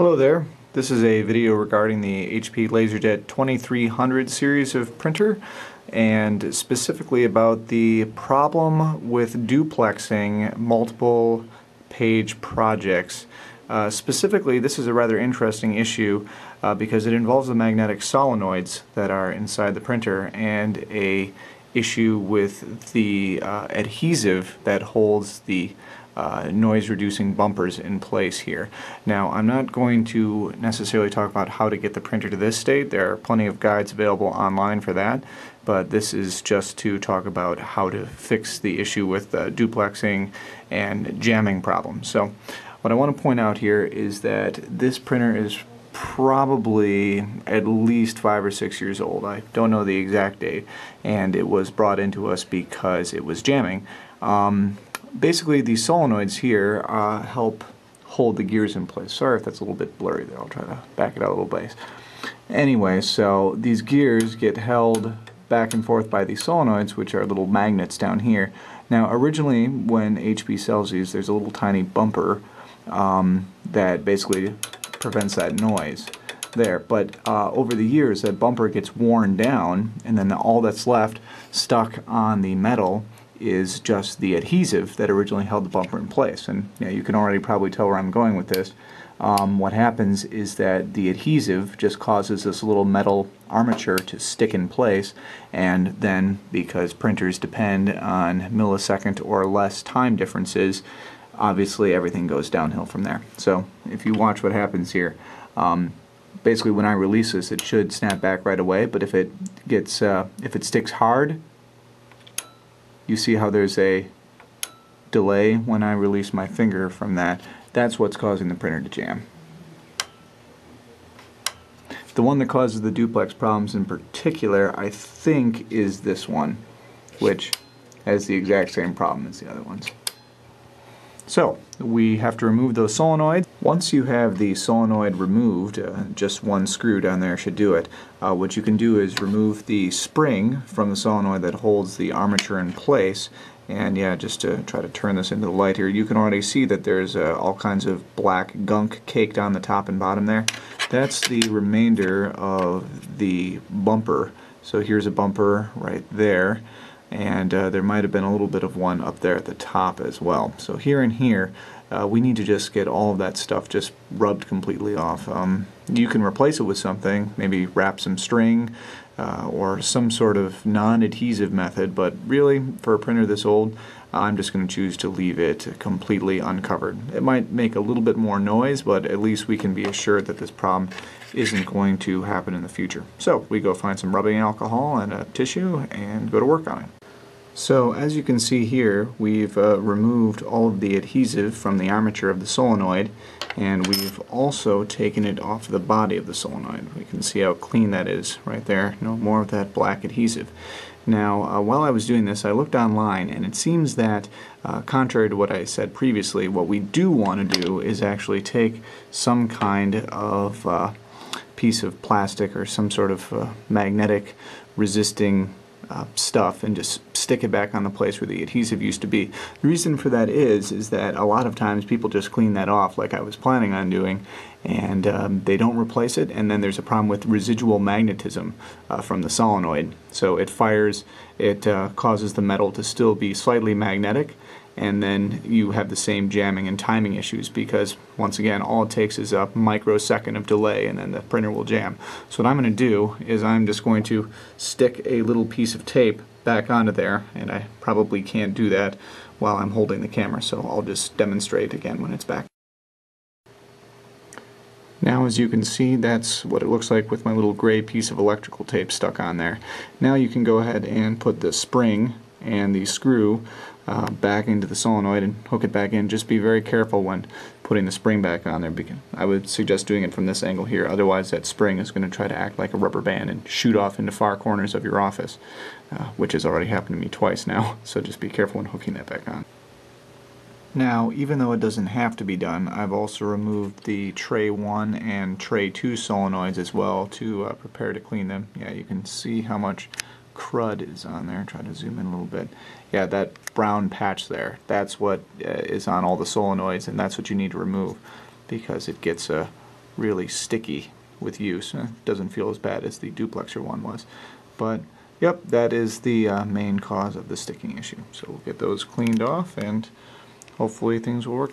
Hello there. This is a video regarding the HP LaserJet 2300 series of printer, and specifically about the problem with duplexing multiple page projects. Specifically, this is a rather interesting issue because it involves the magnetic solenoids that are inside the printer and a issue with the adhesive that holds the noise-reducing bumpers in place here. Now, I'm not going to necessarily talk about how to get the printer to this state. There are plenty of guides available online for that, but this is just to talk about how to fix the issue with duplexing and jamming problems. So, what I want to point out here is that this printer is probably at least 5 or 6 years old. I don't know the exact date, and it was brought into us because it was jamming. Basically, these solenoids here help hold the gears in place. Sorry if that's a little bit blurry there. I'll try to back it out a little bit. Anyway, so these gears get held back and forth by these solenoids, which are little magnets down here. Now, originally, when HP sells these, there's a little tiny bumper that basically prevents that noise there. But over the years, that bumper gets worn down, and then all that's left stuck on the metal is just the adhesive that originally held the bumper in place. And you can already probably tell where I'm going with this. What happens is that the adhesive just causes this little metal armature to stick in place, and then because printers depend on millisecond or less time differences, obviously everything goes downhill from there. So if you watch what happens here, basically when I release this, it should snap back right away, but if it sticks hard, you see how there's a delay when I release my finger from that. That's what's causing the printer to jam. The one that causes the duplex problems in particular, I think, is this one, which has the exact same problem as the other ones. So, we have to remove those solenoids. Once you have the solenoid removed, just one screw down there should do it. What you can do is remove the spring from the solenoid that holds the armature in place. And yeah, just to try to turn this into the light here, you can already see that there's all kinds of black gunk caked on the top and bottom there. That's the remainder of the bumper. So here's a bumper right there. And there might have been a little bit of one up there at the top as well. So here and here, we need to just get all of that stuff just rubbed completely off. You can replace it with something, maybe wrap some string or some sort of non-adhesive method, but really, for a printer this old, I'm just going to choose to leave it completely uncovered. It might make a little bit more noise, but at least we can be assured that this problem isn't going to happen in the future. So we go find some rubbing alcohol and a tissue and go to work on it. So as you can see here, we've removed all of the adhesive from the armature of the solenoid, and we've also taken it off the body of the solenoid. We can see how clean that is right there. No more of that black adhesive. Now, while I was doing this, I looked online, and it seems that, contrary to what I said previously, what we do want to do is actually take some kind of piece of plastic or some sort of magnetic resisting stuff and just stick it back on the place where the adhesive used to be. The reason for that is that a lot of times people just clean that off like I was planning on doing, and they don't replace it, and then there's a problem with residual magnetism from the solenoid. So it fires, it causes the metal to still be slightly magnetic, and then you have the same jamming and timing issues because, once again, all it takes is a microsecond of delay and then the printer will jam. So what I'm going to do is I'm just going to stick a little piece of tape back onto there, and I probably can't do that while I'm holding the camera, so I'll just demonstrate again when it's back. Now, as you can see, that's what it looks like with my little gray piece of electrical tape stuck on there. Now you can go ahead and put the spring and the screw back into the solenoid and hook it back in. Just be very careful when putting the spring back on there, because I would suggest doing it from this angle here, otherwise that spring is going to try to act like a rubber band and shoot off into far corners of your office, which has already happened to me twice now, so just be careful when hooking that back on. Now, even though it doesn't have to be done, I've also removed the tray 1 and tray 2 solenoids as well to prepare to clean them. Yeah, you can see how much crud is on there. Try to zoom in a little bit. Yeah, that brown patch there, that's what is on all the solenoids, and that's what you need to remove because it gets really sticky with use. It doesn't feel as bad as the duplexer one was. But yep, that is the main cause of the sticking issue. So we'll get those cleaned off and hopefully things will work.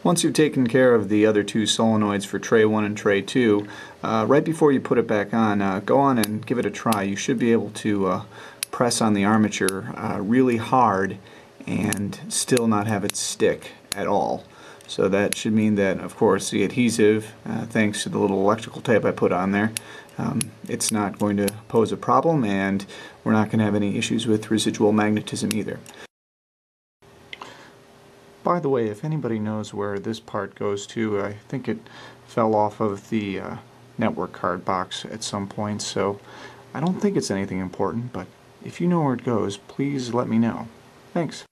Once you've taken care of the other two solenoids for tray 1 and tray 2, right before you put it back on, go on and give it a try. You should be able to press on the armature really hard and still not have it stick at all. So that should mean that, of course, the adhesive, thanks to the little electrical tape I put on there, it's not going to pose a problem, and we're not going to have any issues with residual magnetism either. By the way, if anybody knows where this part goes to, I think it fell off of the network card box at some point, so I don't think it's anything important, but if you know where it goes, please let me know. Thanks.